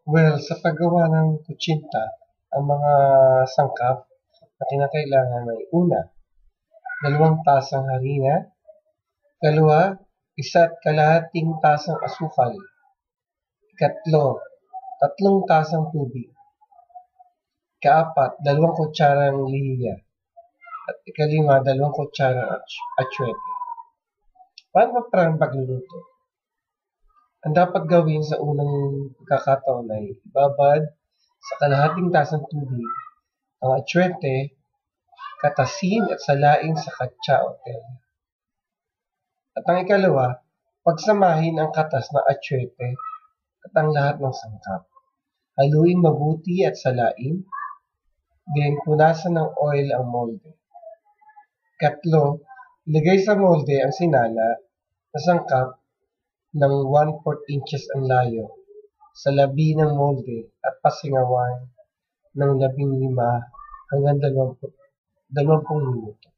Well, sa paggawa ng kutsinta, ang mga sangkap na kinakailangan ay una, 2 tasang harina, ikalawa, 1 at kalahating tasang asukal, ikatlo, 3 tasang tubig, ikaapat, 2 kutsarang lihiya, at ikalima, 2 kutsarang atsuete. Paano ba ang pagluluto? Ang dapat gawin sa unang pagkakataon ay ibabad sa kalahating tasang tubig ang atsuete, katasin at salain sa katsa o tela. At ang ikalawa, pagsamahin ang katas ng atsuete at ang lahat ng sangkap. Haluin mabuti at salain, then punasan ng oil ang molde. Ikatlo, ilagay sa molde ang sinala na sangkap ng 1/4 inches ang layo sa labi ng molde at pasingawan ng 15 hanggang 20 minuto.